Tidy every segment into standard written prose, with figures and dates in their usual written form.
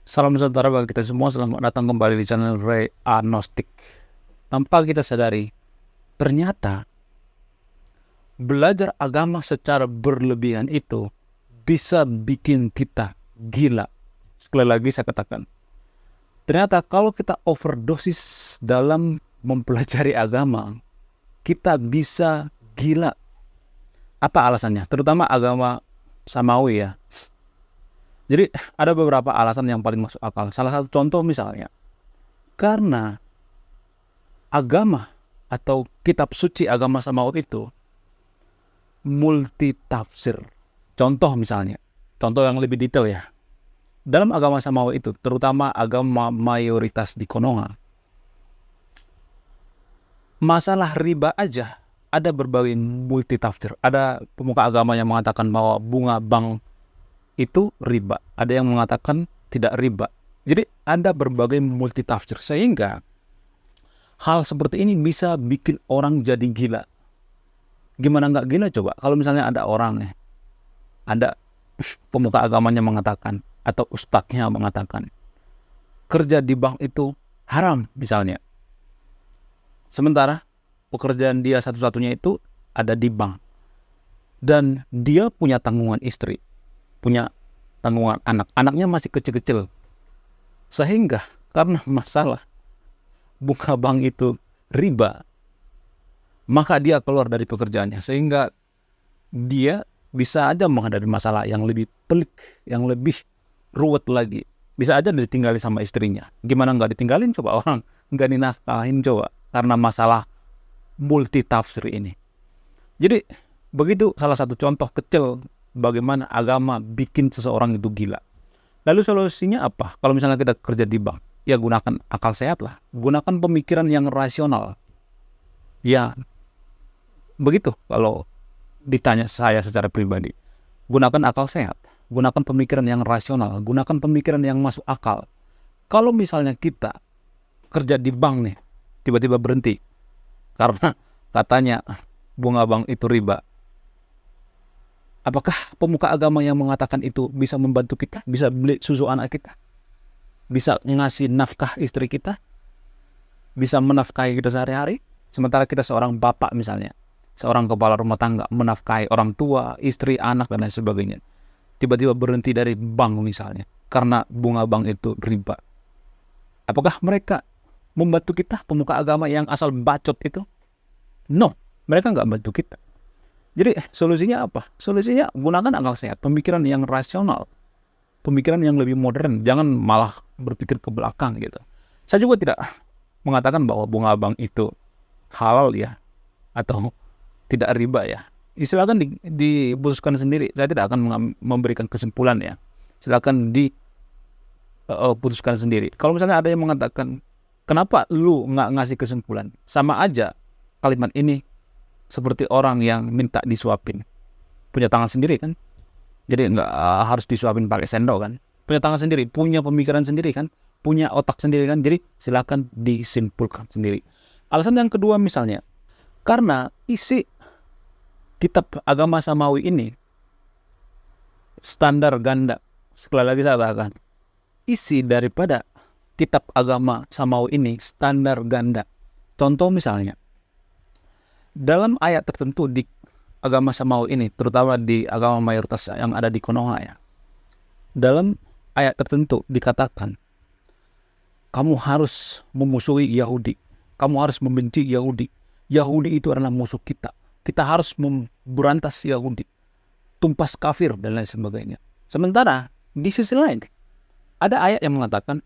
Salam sejahtera bagi kita semua, selamat datang kembali di channel Ray Agnostic. Tanpa kita sadari, ternyata belajar agama secara berlebihan itu bisa bikin kita gila. Sekali lagi saya katakan, ternyata kalau kita overdosis dalam mempelajari agama, kita bisa gila. Apa alasannya? Terutama agama Samawi ya. Jadi ada beberapa alasan yang paling masuk akal. Salah satu contoh misalnya, karena agama atau kitab suci agama Samawi itu multi tafsir. Contoh misalnya, contoh yang lebih detail ya. Dalam agama Samawi itu, terutama agama mayoritas di Konoha, masalah riba aja ada berbagai multi tafsir. Ada pemuka agama yang mengatakan bahwa bunga bank itu riba. Ada yang mengatakan tidak riba. Jadi ada berbagai multi tafsir. Sehingga hal seperti ini bisa bikin orang jadi gila. Gimana nggak gila coba? Kalau misalnya ada orang nih, ada pemuka agamanya mengatakan, atau ustadznya mengatakan, kerja di bank itu haram misalnya. Sementara pekerjaan dia satu-satunya itu ada di bank. Dan dia punya tanggungan istri, punya tanggungan anak. Anaknya masih kecil-kecil. Sehingga karena masalah bunga bank itu riba, maka dia keluar dari pekerjaannya. Sehingga dia bisa aja menghadapi masalah yang lebih pelik, yang lebih ruwet lagi. Bisa aja ditinggalin sama istrinya. Gimana nggak ditinggalin coba, orang nggak dinafkahin coba, karena masalah multi tafsir ini. Jadi begitu salah satu contoh kecil bagaimana agama bikin seseorang itu gila. Lalu solusinya apa? Kalau misalnya kita kerja di bank, ya gunakan akal sehat lah. Gunakan pemikiran yang rasional. Ya begitu kalau ditanya saya secara pribadi. Gunakan akal sehat. Gunakan pemikiran yang rasional. Gunakan pemikiran yang masuk akal. Kalau misalnya kita kerja di bank nih, tiba-tiba berhenti karena katanya bunga bank itu riba. Apakah pemuka agama yang mengatakan itu bisa membantu kita? Bisa beli susu anak kita? Bisa ngasih nafkah istri kita? Bisa menafkahi kita sehari-hari? Sementara kita seorang bapak misalnya, seorang kepala rumah tangga, menafkahi orang tua, istri, anak, dan lain sebagainya. Tiba-tiba berhenti dari bank misalnya, karena bunga bank itu riba. Apakah mereka membantu kita, pemuka agama yang asal bacot itu? No, mereka nggak bantu kita. Jadi solusinya apa? Solusinya gunakan akal sehat, pemikiran yang rasional, pemikiran yang lebih modern. Jangan malah berpikir ke belakang gitu. Saya juga tidak mengatakan bahwa bunga bank itu halal ya, atau tidak riba ya. Silakan diputuskan sendiri. Saya tidak akan memberikan kesimpulan ya. Silakan diputuskan sendiri. Kalau misalnya ada yang mengatakan, kenapa lu nggak ngasih kesimpulan? Sama aja kalimat ini seperti orang yang minta disuapin. Punya tangan sendiri kan? Jadi nggak harus disuapin pakai sendok kan? Punya tangan sendiri, punya pemikiran sendiri kan? Punya otak sendiri kan? Jadi silakan disimpulkan sendiri. Alasan yang kedua misalnya, karena isi kitab agama Samawi ini standar ganda. Sekali lagi saya katakan, isi daripada kitab agama Samawi ini standar ganda. Contoh misalnya, dalam ayat tertentu di agama Samawi ini, terutama di agama mayoritas yang ada di Konoha ya, dalam ayat tertentu dikatakan, kamu harus memusuhi Yahudi, kamu harus membenci Yahudi. Yahudi itu adalah musuh kita. Kita harus memberantas Yahudi, tumpas kafir dan lain sebagainya. Sementara di sisi lain ada ayat yang mengatakan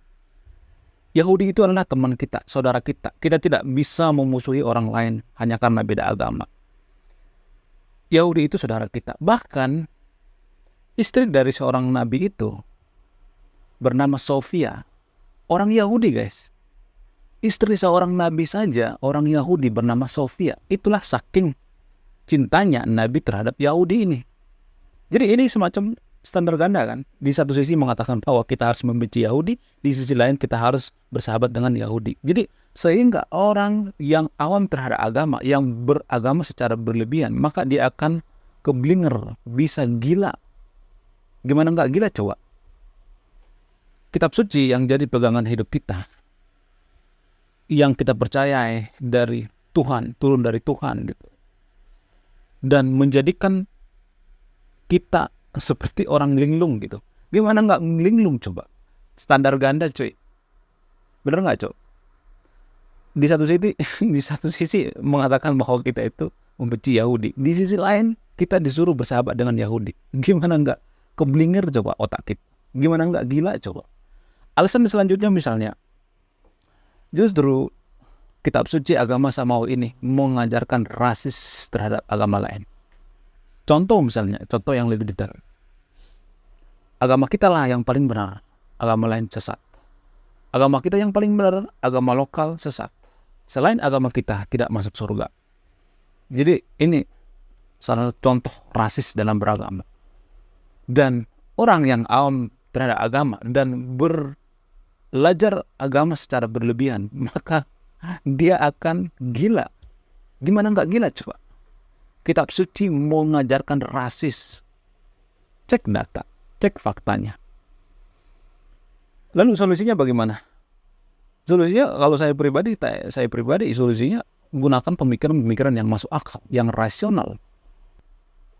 Yahudi itu adalah teman kita, saudara kita. Kita tidak bisa memusuhi orang lain hanya karena beda agama. Yahudi itu saudara kita. Bahkan istri dari seorang nabi itu bernama Sofia, orang Yahudi guys. Istri seorang nabi saja, orang Yahudi bernama Sofia. Itulah saking cintanya nabi terhadap Yahudi ini. Jadi ini semacam standar ganda kan. Di satu sisi mengatakan bahwa kita harus membenci Yahudi, di sisi lain kita harus bersahabat dengan Yahudi. Jadi sehingga orang yang awam terhadap agama, yang beragama secara berlebihan, maka dia akan keblinger, bisa gila. Gimana nggak gila coba? kitab suci yang jadi pegangan hidup kita, yang kita percayai dari Tuhan, turun dari Tuhan gitu, dan menjadikan kita seperti orang linglung gitu. Gimana nggak linglung coba? Standar ganda cuy. Bener nggak cuy? Di satu sisi mengatakan bahwa kita itu membenci Yahudi. Di sisi lain kita disuruh bersahabat dengan Yahudi. Gimana nggak keblinger coba otak kita? Gimana nggak gila coba? Alasan selanjutnya misalnya, justru kitab suci agama Samawi ini mengajarkan rasis terhadap agama lain. Contoh misalnya, contoh yang lebih detail. Agama kita lah yang paling benar, agama lain sesat. Agama kita yang paling benar, agama lokal sesat. Selain agama kita tidak masuk surga. Jadi ini salah satu contoh rasis dalam beragama. Dan orang yang awam terhadap agama dan belajar agama secara berlebihan, maka dia akan gila. Gimana nggak gila coba? Kitab suci mengajarkan rasis. Cek data, cek faktanya. Lalu solusinya bagaimana? Solusinya kalau saya pribadi solusinya gunakan pemikiran-pemikiran yang masuk akal, yang rasional.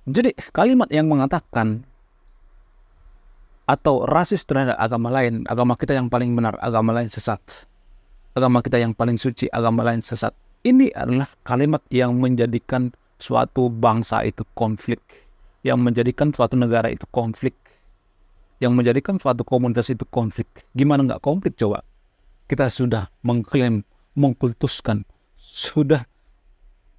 Jadi kalimat yang mengatakan atau rasis terhadap agama lain, agama kita yang paling benar, agama lain sesat. Agama kita yang paling suci, agama lain sesat. Ini adalah kalimat yang menjadikan suatu bangsa itu konflik, yang menjadikan suatu negara itu konflik, yang menjadikan suatu komunitas itu konflik. Gimana nggak konflik coba? Kita sudah mengklaim, mengkultuskan, sudah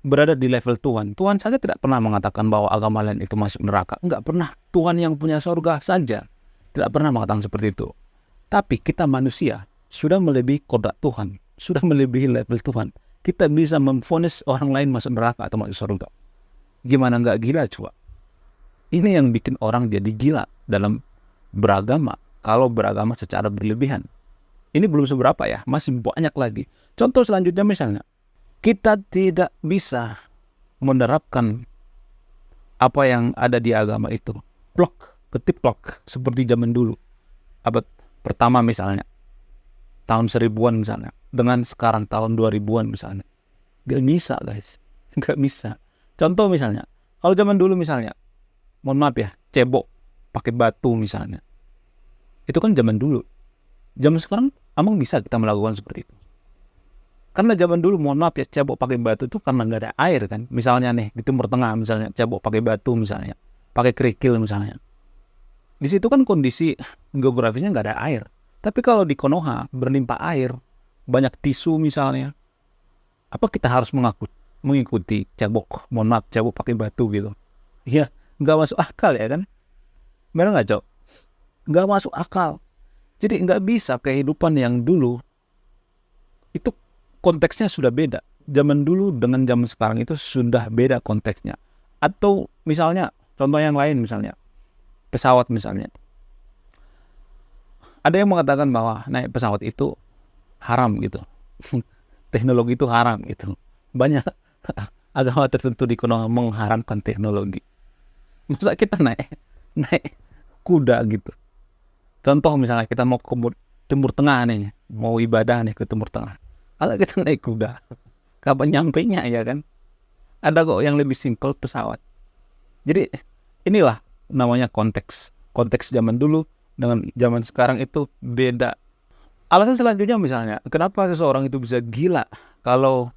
berada di level Tuhan. Tuhan saja tidak pernah mengatakan bahwa agama lain itu masuk neraka. Enggak pernah. Tuhan yang punya surga saja tidak pernah mengatakan seperti itu. Tapi kita manusia sudah melebihi kodrat Tuhan, sudah melebihi level Tuhan. Kita bisa memvonis orang lain masuk neraka atau masuk surga. Gimana nggak gila coba? Ini yang bikin orang jadi gila dalam beragama. Kalau beragama secara berlebihan. Ini belum seberapa ya, masih banyak lagi. Contoh selanjutnya misalnya, kita tidak bisa menerapkan apa yang ada di agama itu. Plok, ketip plok, seperti zaman dulu. Abad pertama misalnya, tahun 1000-an misalnya, dengan sekarang tahun 2000-an misalnya. Gak bisa guys, gak bisa. Contoh misalnya, kalau zaman dulu misalnya, mohon maaf ya, cebok pakai batu misalnya. Itu kan zaman dulu. Zaman sekarang emang bisa kita melakukan seperti itu. Karena zaman dulu mohon maaf ya, cebok pakai batu itu karena nggak ada air kan. Misalnya nih di Timur Tengah misalnya, cebok pakai batu misalnya, pakai kerikil misalnya. Di situ kan kondisi geografisnya nggak ada air. Tapi kalau di Konoha berlimpah air, banyak tisu misalnya, apa kita harus mengikuti cebok, mohon maaf, cebok pakai batu gitu? Ya nggak masuk akal ya kan? Benar nggak Cok? Nggak masuk akal. Jadi nggak bisa kehidupan yang dulu itu konteksnya sudah beda. Zaman dulu dengan zaman sekarang itu sudah beda konteksnya. Atau misalnya contoh yang lain misalnya pesawat misalnya. Ada yang mengatakan bahwa naik pesawat itu haram gitu. Teknologi itu haram gitu. Banyak agama tertentu di Konoha mengharamkan teknologi. Masa kita naik kuda gitu. Contoh misalnya kita mau ke Timur Tengah nih, mau ibadah nih ke Timur Tengah. Kalau kita naik kuda, kapan nyampainya ya kan? Ada kok yang lebih simpel pesawat. Jadi inilah namanya konteks. Konteks zaman dulu dengan zaman sekarang itu beda. Alasan selanjutnya misalnya, kenapa seseorang itu bisa gila kalau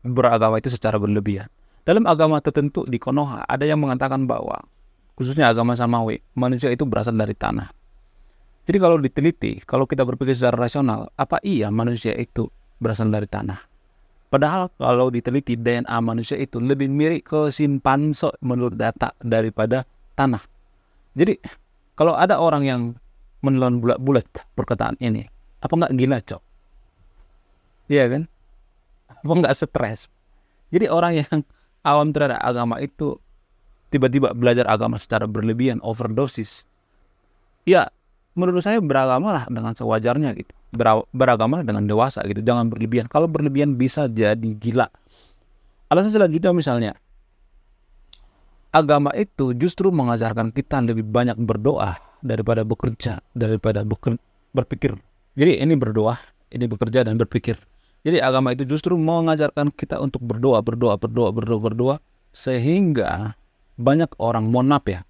beragama itu secara berlebihan? Dalam agama tertentu di Konoha ada yang mengatakan bahwa, khususnya agama Samawi, manusia itu berasal dari tanah. Jadi kalau diteliti, kalau kita berpikir secara rasional, apa iya manusia itu berasal dari tanah? Padahal kalau diteliti DNA manusia itu lebih mirip ke simpanse menurut data daripada tanah. Jadi kalau ada orang yang menelan bulat-bulat perkataan ini, apa nggak gila Cok? Iya kan? Apa nggak stres? Jadi orang yang awam terhadap agama itu tiba-tiba belajar agama secara berlebihan, overdosis. Ya, menurut saya beragamalah dengan sewajarnya gitu. Beragamalah dengan dewasa gitu, jangan berlebihan. Kalau berlebihan bisa jadi gila. Alasan selanjutnya misalnya, agama itu justru mengajarkan kita lebih banyak berdoa daripada bekerja, daripada berpikir. Jadi ini berdoa, ini bekerja dan berpikir. Jadi agama itu justru mengajarkan kita untuk berdoa, sehingga banyak orang, mohon maaf ya,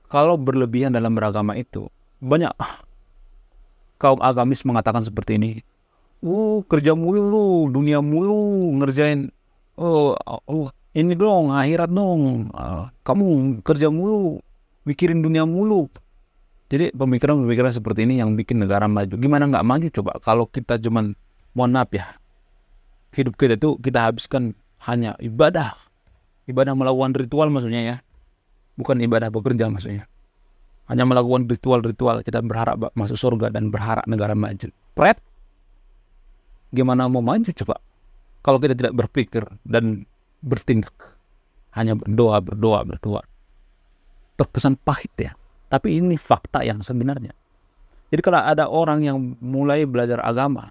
kalau berlebihan dalam beragama itu, banyak kaum agamis mengatakan seperti ini. Kerja mulu lu, dunia mulu, ngerjain. Ini dong, akhirat dong. Kamu kerja mulu, mikirin dunia mulu. Jadi pemikiran-pemikiran seperti ini yang bikin negara maju. Gimana nggak maju coba kalau kita cuman, mohon maaf ya, hidup kita itu kita habiskan hanya ibadah. Ibadah melakukan ritual maksudnya ya. Bukan ibadah bekerja maksudnya. Hanya melakukan ritual-ritual, kita berharap masuk surga dan berharap negara maju. Pret, gimana mau maju coba kalau kita tidak berpikir dan bertindak, hanya berdoa. Terkesan pahit ya, tapi ini fakta yang sebenarnya. Jadi kalau ada orang yang mulai belajar agama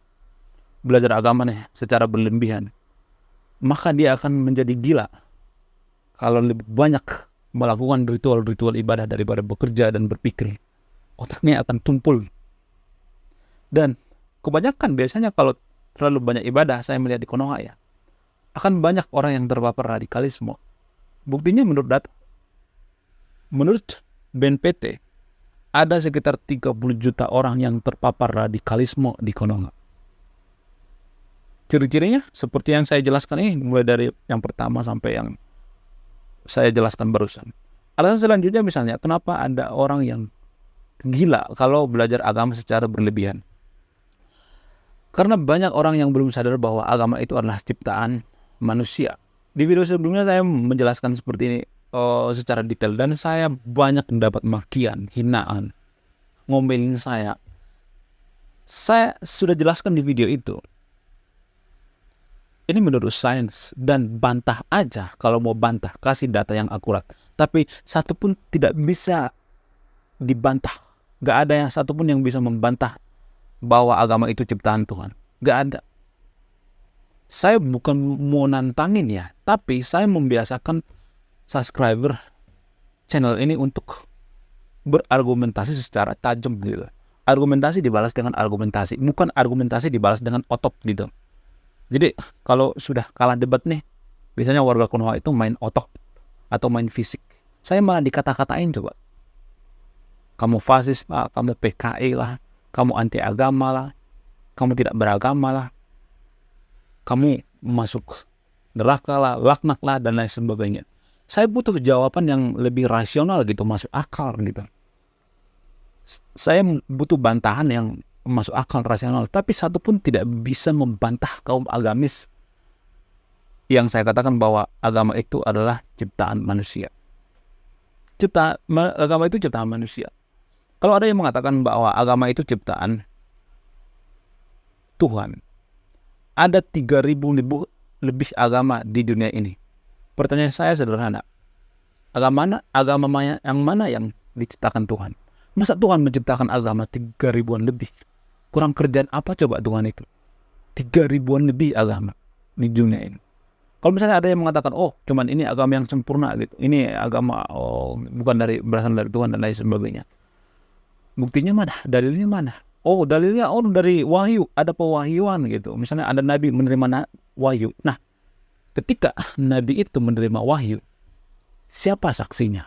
nih secara berlebihan, maka dia akan menjadi gila kalau lebih banyak melakukan ritual-ritual ibadah daripada bekerja dan berpikir. Otaknya akan tumpul. Dan kebanyakan biasanya kalau terlalu banyak ibadah, saya melihat di Konoha ya, akan banyak orang yang terpapar radikalisme. Buktinya menurut BNPT, ada sekitar 30 juta orang yang terpapar radikalisme di Konoha. Ciri-cirinya seperti yang saya jelaskan ini, mulai dari yang pertama sampai yang saya jelaskan barusan. Alasan selanjutnya misalnya, kenapa ada orang yang gila kalau belajar agama secara berlebihan? Karena banyak orang yang belum sadar bahwa agama itu adalah ciptaan manusia. Di video sebelumnya saya menjelaskan seperti ini secara detail, dan saya banyak mendapat makian, hinaan, ngomelin saya. Saya sudah jelaskan di video itu. Ini menurut sains, dan bantah aja kalau mau bantah, kasih data yang akurat. Tapi satu pun tidak bisa dibantah. Gak ada yang satu pun yang bisa membantah bahwa agama itu ciptaan Tuhan. Gak ada. Saya bukan mau nantangin ya, tapi saya membiasakan subscriber channel ini untuk berargumentasi secara tajam gitu. Argumentasi dibalas dengan argumentasi, bukan argumentasi dibalas dengan otot gitu. Jadi kalau sudah kalah debat nih, biasanya warga Konoha itu main otot atau main fisik. Saya malah dikata-katain coba. Kamu fasis lah, kamu PKI lah, kamu anti agama lah, kamu tidak beragama lah, kamu masuk neraka lah, laknat lah, dan lain sebagainya. Saya butuh jawaban yang lebih rasional gitu, masuk akal gitu. Saya butuh bantahan yang masuk akal, rasional. Tapi satu pun tidak bisa membantah kaum agamis yang saya katakan bahwa agama itu adalah ciptaan manusia. Agama itu ciptaan manusia. Kalau ada yang mengatakan bahwa agama itu ciptaan Tuhan, ada 3.000 lebih agama di dunia ini. Pertanyaan saya sederhana. Agama yang mana yang diciptakan Tuhan? Masa Tuhan menciptakan agama 3.000-an lebih? Kurang kerjaan apa coba Tuhan itu? 3.000-an lebih agama di dunia ini. Kalau misalnya ada yang mengatakan, cuman ini agama yang sempurna gitu. Ini agama bukan berasal dari Tuhan dan lain sebagainya. Buktinya mana? Dalilnya mana? Dalilnya dari wahyu, ada pewahyuan gitu. Misalnya ada nabi menerima wahyu. Nah, ketika nabi itu menerima wahyu, siapa saksinya?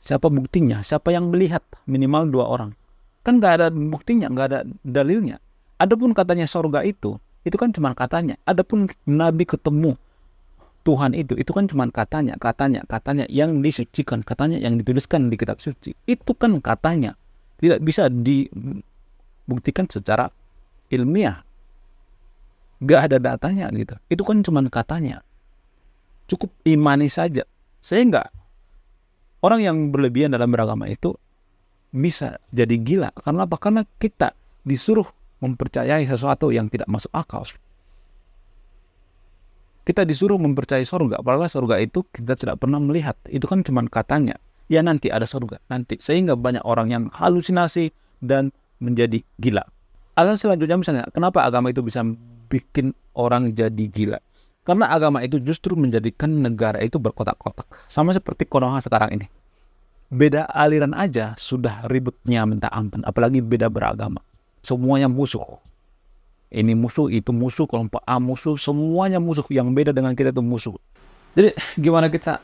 Siapa buktinya? Siapa yang melihat? Minimal 2 orang. Kan nggak ada buktinya, nggak ada dalilnya. Adapun katanya sorga itu kan cuma katanya. Adapun nabi ketemu Tuhan itu kan cuma katanya yang disucikan, katanya yang dituliskan di kitab suci. Itu kan katanya. Tidak bisa dibuktikan secara ilmiah. Nggak ada datanya gitu. Itu kan cuma katanya. Cukup imani saja. Sehingga orang yang berlebihan dalam beragama itu bisa jadi gila. Karena apa? Karena kita disuruh mempercayai sesuatu yang tidak masuk akal. Kita disuruh mempercayai surga. Padahal surga itu kita tidak pernah melihat. Itu kan cuma katanya. Ya nanti ada surga. Nanti. Sehingga banyak orang yang halusinasi dan menjadi gila. Alasan selanjutnya misalnya, kenapa agama itu bisa bikin orang jadi gila? Karena agama itu justru menjadikan negara itu berkotak-kotak. Sama seperti Konoha sekarang ini. Beda aliran aja sudah ributnya minta ampun. Apalagi beda beragama. semuanya musuh. Ini musuh, itu musuh, kelompok A musuh, semuanya musuh. Yang beda dengan kita itu musuh. Jadi gimana kita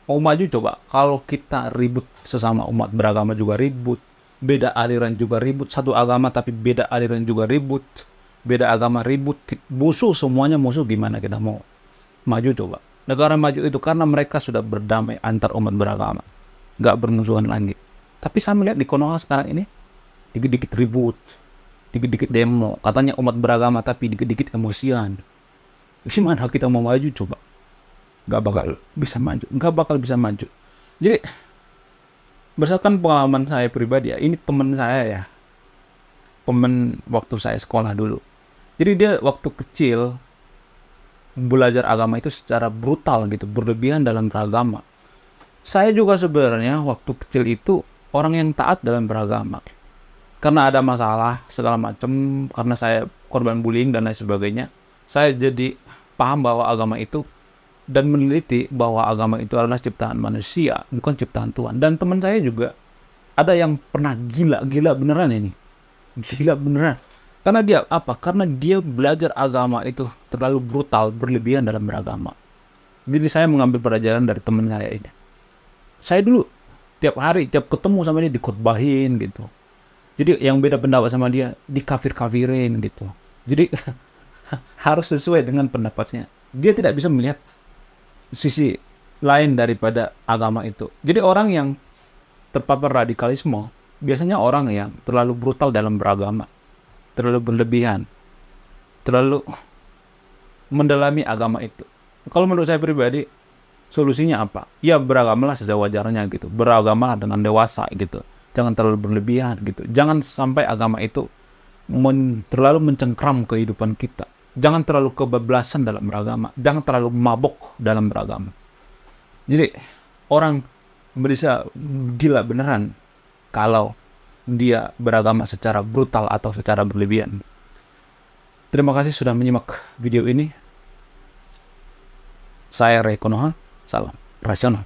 mau maju coba? Kalau kita ribut sesama umat beragama juga ribut, beda aliran juga ribut, satu agama tapi beda aliran juga ribut, beda agama ribut, musuh, semuanya musuh, gimana kita mau maju coba? Negara maju itu karena mereka sudah berdamai antar umat beragama, nggak bermusuhan lagi. Tapi saya melihat di Konoha sekarang ini, dikit-dikit ribut, dikit-dikit demo, katanya umat beragama tapi dikit-dikit emosian. Gimana kita mau maju coba? Nggak bakal bisa maju, nggak bakal bisa maju. Jadi berdasarkan pengalaman saya pribadi ya, ini teman saya ya, teman waktu saya sekolah dulu. Jadi dia waktu kecil belajar agama itu secara brutal gitu, berlebihan dalam beragama. Saya juga sebenarnya waktu kecil itu orang yang taat dalam beragama. Karena ada masalah segala macam, karena saya korban bullying dan lain sebagainya, saya jadi paham bahwa agama itu dan meneliti bahwa agama itu adalah ciptaan manusia, bukan ciptaan Tuhan. Dan teman saya juga ada yang pernah gila beneran ini. Gila beneran. Karena dia apa? Karena dia belajar agama itu terlalu brutal, berlebihan dalam beragama. Jadi saya mengambil pelajaran dari teman saya ini. Saya dulu tiap hari, tiap ketemu sama dia dikhotbahin gitu. Jadi yang beda pendapat sama dia dikafir-kafirin gitu. Jadi harus sesuai dengan pendapatnya. Dia tidak bisa melihat sisi lain daripada agama itu. Jadi orang yang terpapar radikalisme biasanya orang yang terlalu brutal dalam beragama, terlalu berlebihan, terlalu mendalami agama itu. Kalau menurut saya pribadi, solusinya apa? Ya beragamalah sewajarnya gitu. Beragamalah dengan dewasa gitu. Jangan terlalu berlebihan gitu. Jangan sampai agama itu terlalu mencengkram kehidupan kita. Jangan terlalu kebablasan dalam beragama. Jangan terlalu mabok dalam beragama. Jadi orang bisa gila beneran kalau dia beragama secara brutal atau secara berlebihan. Terima kasih sudah menyimak video ini. Saya Ray Konoha. Salam rasional.